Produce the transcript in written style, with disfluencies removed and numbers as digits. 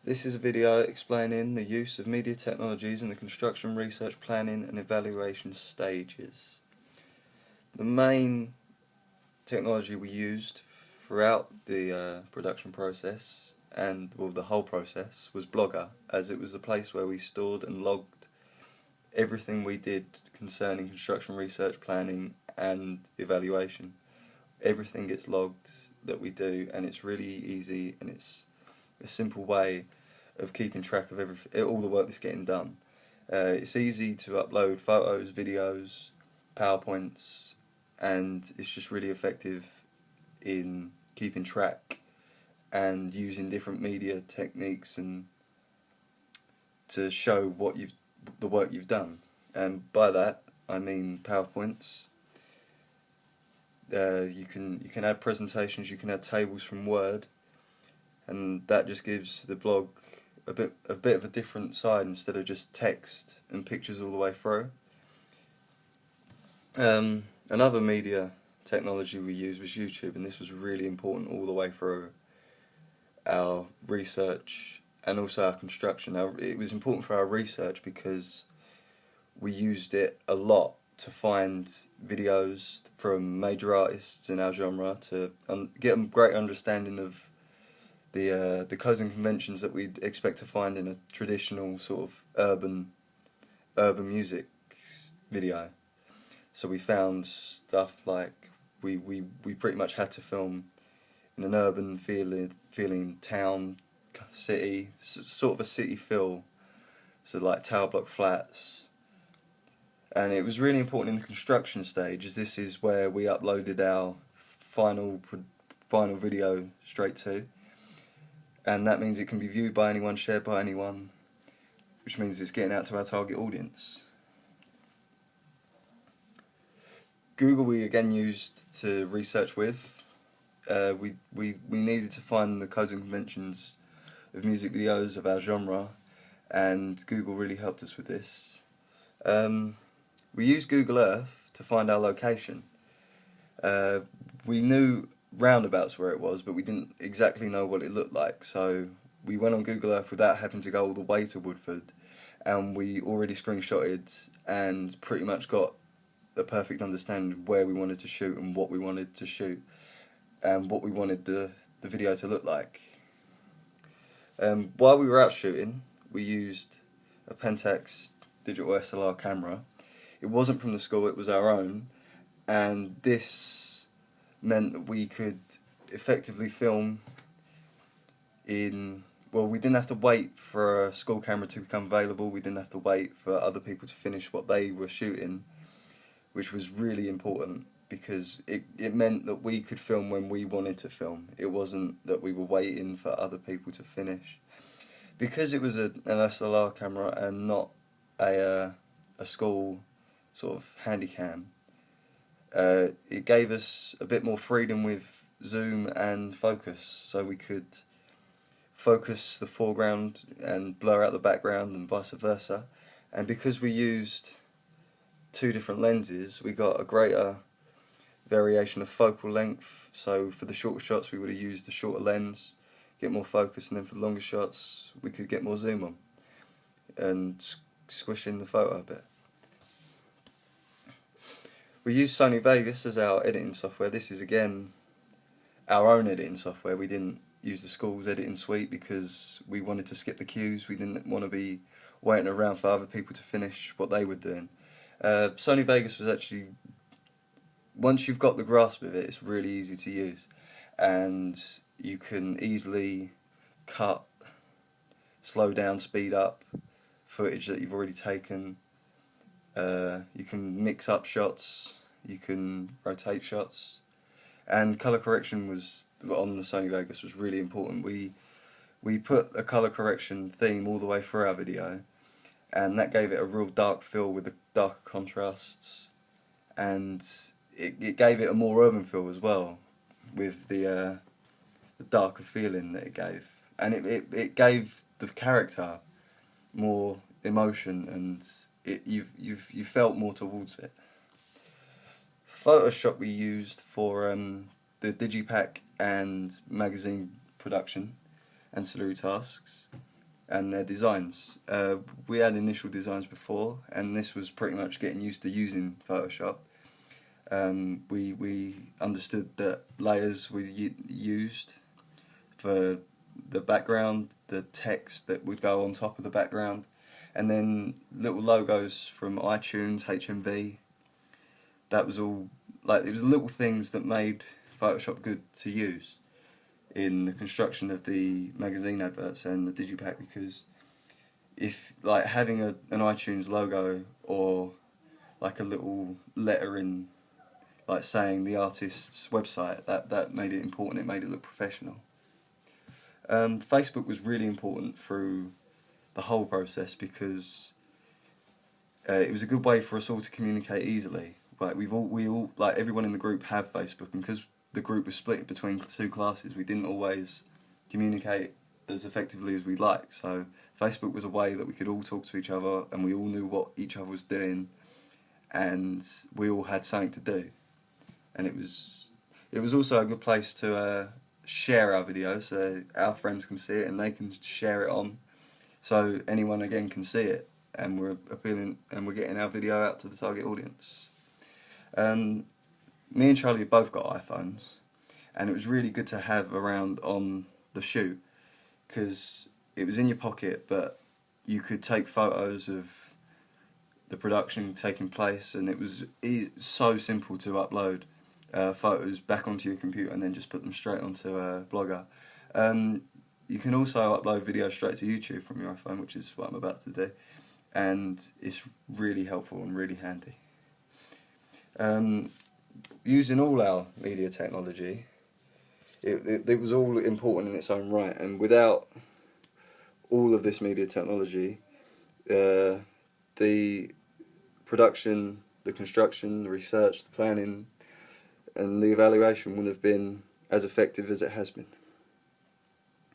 This is a video explaining the use of media technologies in the construction, research, planning and evaluation stages. The main technology we used throughout the production process and the whole process was Blogger, as it was the place where we stored and logged everything we did concerning construction, research, planning and evaluation. Everything gets logged that we do, and it's really easy, and it's a simple way of keeping track of all the work that's getting done. It's easy to upload photos, videos, PowerPoints, and it's just really effective in keeping track and using different media techniques and to show the work you've done. And by that I mean PowerPoints. You can add presentations, you can add tables from Word, and that just gives the blog a bit of a different side instead of just text and pictures all the way through. Another media technology we used was YouTube, and this was really important all the way through our research and also our construction. It was important for our research because we used it a lot to find videos from major artists in our genre to get a great understanding of the codes and conventions that we'd expect to find in a traditional sort of urban music video. So we found stuff like we pretty much had to film in an urban feeling town, city, sort of a city feel, so like tower block flats. And it was really important in the construction stage, as this is where we uploaded our final video straight to, and that means it can be viewed by anyone, shared by anyone, which means it's getting out to our target audience. Google we again used to research with. We needed to find the codes and conventions of music videos of our genre, and Google really helped us with this. We used Google Earth to find our location. We knew roundabouts where it was, but we didn't exactly know what it looked like, so we went on Google Earth without having to go all the way to Woodford, and we already screenshotted and pretty much got a perfect understanding of where we wanted to shoot and what we wanted to shoot and what we wanted the video to look like. While we were out shooting, we used a Pentax digital SLR camera. It wasn't from the school, it was our own, and this meant that we could effectively film we didn't have to wait for a school camera to become available, we didn't have to wait for other people to finish what they were shooting, which was really important because it meant that we could film when we wanted to film. It wasn't that we were waiting for other people to finish. Because it was an SLR camera and not a school sort of handycam, it gave us a bit more freedom with zoom and focus, so we could focus the foreground and blur out the background and vice versa. And because we used two different lenses, we got a greater variation of focal length. So for the shorter shots we would have used the shorter lens, get more focus, and then for the longer shots we could get more zoom on and squish in the photo a bit. We use Sony Vegas as our editing software. This is again our own editing software. We didn't use the school's editing suite because we wanted to skip the cues. We didn't want to be waiting around for other people to finish what they were doing. Sony Vegas was actually, once you've got the grasp of it, it's really easy to use, and you can easily cut, slow down, speed up footage that you've already taken. You can mix up shots, you can rotate shots, and colour correction was on the Sony Vegas was really important. We put a colour correction theme all the way through our video, and that gave it a real dark feel with the darker contrasts, and it gave it a more urban feel as well with the darker feeling that it gave, and it gave the character more emotion, and you felt more towards it. Photoshop we used for the digipack and magazine production, ancillary tasks. and their designs. We had initial designs before, and this was pretty much getting used to using Photoshop. We understood that layers were used for the background, the text that would go on top of the background, and then little logos from iTunes, HMV. That was all, like, it was little things that made Photoshop good to use in the construction of the magazine adverts and the digipack, because if, like, having an iTunes logo or like a little letter in, like, saying the artist's website, that made it important, it made it look professional. Facebook was really important through the whole process because it was a good way for us all to communicate easily. Like, we all, like, everyone in the group have Facebook, and because the group was split between 2 classes, we didn't always communicate as effectively as we'd like. So Facebook was a way that we could all talk to each other, and we all knew what each other was doing, and we all had something to do. And it was also a good place to share our videos, so our friends can see it and they can share it on, so anyone again can see it, and we're appealing and we're getting our video out to the target audience. Me and Charlie both got iPhones, and it was really good to have around on the shoot because it was in your pocket, but you could take photos of the production taking place, and it was so simple to upload photos back onto your computer and then just put them straight onto Blogger. You can also upload videos straight to YouTube from your iPhone, which is what I'm about to do, and it's really helpful and really handy. Using all our media technology, it was all important in its own right, and without all of this media technology, the production, the construction, the research, the planning, and the evaluation wouldn't have been as effective as it has been.